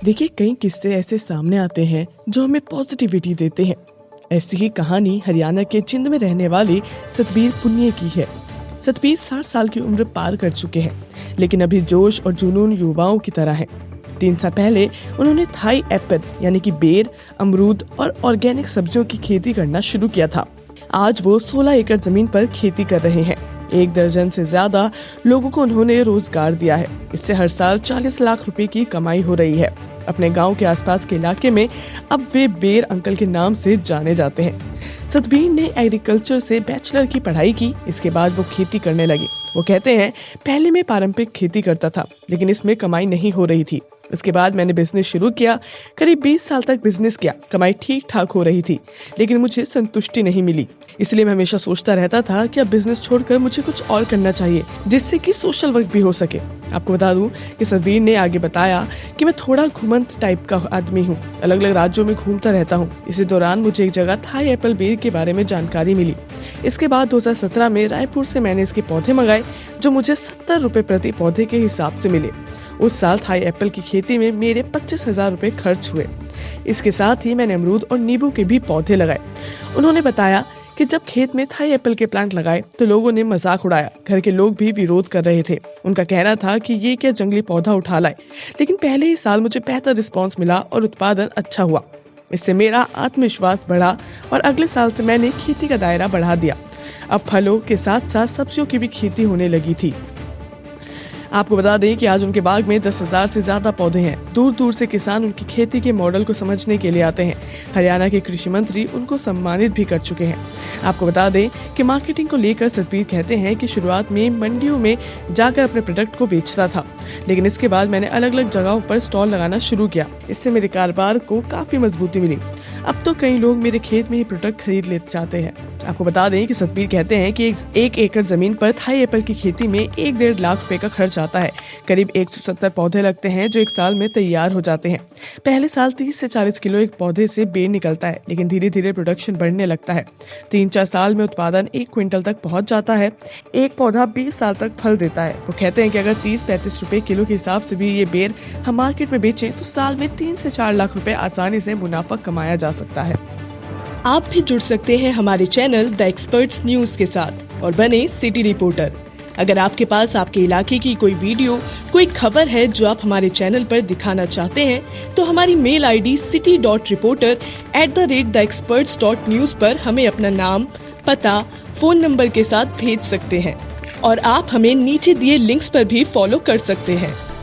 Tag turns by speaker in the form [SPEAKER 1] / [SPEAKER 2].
[SPEAKER 1] देखिए, कई किस्से ऐसे सामने आते हैं जो हमें पॉजिटिविटी देते हैं। ऐसी ही कहानी हरियाणा के जिंद में रहने वाले सतबीर पुनिया की है। सतबीर 60 साल की उम्र पार कर चुके हैं, लेकिन अभी जोश और जुनून युवाओं की तरह है। 3 साल पहले उन्होंने थाई एप्पल यानी कि बेर, अमरूद और ऑर्गेनिक सब्जियों की खेती करना शुरू किया था। आज वो 16 एकड़ जमीन पर खेती कर रहे हैं। 1 दर्जन से ज्यादा लोगों को उन्होंने रोजगार दिया है। इससे हर साल 40 लाख रुपए की कमाई हो रही है। अपने गांव के आसपास के इलाके में अब वे बेर अंकल के नाम से जाने जाते हैं। सतबीर ने एग्रीकल्चर से बैचलर की पढ़ाई की। इसके बाद वो खेती करने लगे। वो कहते हैं, पहले मैं पारंपरिक खेती करता था, लेकिन इसमें कमाई नहीं हो रही थी। उसके बाद मैंने बिजनेस शुरू किया। करीब 20 साल तक बिजनेस किया। कमाई ठीक ठाक हो रही थी, लेकिन मुझे संतुष्टि नहीं मिली। इसलिए मैं हमेशा सोचता रहता था कि अब बिजनेस छोड़कर मुझे कुछ और करना चाहिए, जिससे कि सोशल वर्क भी हो सके। आपको बता दूं कि सतबीर ने आगे बताया कि मैं थोड़ा घुमंत टाइप का आदमी हूँ। अलग अलग राज्यों में घूमता रहता हूँ। इसी दौरान मुझे एक जगह थाई एप्पल बेर के बारे में जानकारी मिली। इसके बाद 2017 में रायपुर से मैंने इसके पौधे मंगाए, जो मुझे 70 रुपए प्रति पौधे के हिसाब से मिले। उस साल थाई एप्पल की खेती में मेरे 25,000 रुपए खर्च हुए। इसके साथ ही मैंने अमरूद और नींबू के भी पौधे लगाए। उन्होंने बताया कि जब खेत में थाई एप्पल के प्लांट लगाए तो लोगों ने मजाक उड़ाया। घर के लोग भी विरोध कर रहे थे। उनका कहना था कि ये क्या जंगली पौधा उठा लाए, लेकिन पहले ही साल मुझे बेहतर रिस्पॉन्स मिला और उत्पादन अच्छा हुआ। इससे मेरा आत्मविश्वास बढ़ा और अगले साल से मैंने खेती का दायरा बढ़ा दिया। अब फलों के साथ साथ सब्जियों की भी खेती होने लगी थी। आपको बता दें कि आज उनके बाग में 10,000 से ज्यादा पौधे हैं। दूर दूर से किसान उनकी खेती के मॉडल को समझने के लिए आते हैं। हरियाणा के कृषि मंत्री उनको सम्मानित भी कर चुके हैं। आपको बता दें कि मार्केटिंग को लेकर सतबीर कहते हैं कि शुरुआत में मंडियों में जाकर अपने प्रोडक्ट को बेचता था, लेकिन इसके बाद मैंने अलग अलग जगहों पर स्टॉल लगाना शुरू किया। इससे मेरे कारोबार को काफी मजबूती मिली। अब तो कई लोग मेरे खेत में ही प्रोडक्ट खरीद ले चाहते हैं। आपको बता दें कि सतबीर कहते हैं कि 1 एकड़ जमीन पर थाई एप्पल की खेती में 1-1.5 लाख रुपए का खर्च आता है। करीब 170 पौधे लगते हैं, जो 1 साल में तैयार हो जाते हैं। पहले साल 30 से 40 किलो एक पौधे से बेर निकलता है, लेकिन धीरे धीरे प्रोडक्शन बढ़ने लगता है। 3-4 साल में उत्पादन 1 क्विंटल तक पहुंच जाता है। एक पौधा 20 साल तक फल देता है। वो कहते हैं कि अगर 30-35 रुपए किलो के हिसाब से भी ये बेर हम मार्केट में बेचें तो साल में 3 से 4 लाख रुपए आसानी से मुनाफा कमाया जा सकता है। आप भी जुड़ सकते हैं हमारे चैनल द एक्सपर्ट्स न्यूज के साथ और बने सिटी रिपोर्टर। अगर आपके पास आपके इलाके की कोई वीडियो, कोई खबर है जो आप हमारे चैनल पर दिखाना चाहते हैं, तो हमारी मेल ID city.reporter@theexperts.news पर हमें अपना नाम, पता, फोन नंबर के साथ भेज सकते हैं। और आप हमें नीचे दिए लिंक्स पर भी फॉलो कर सकते हैं।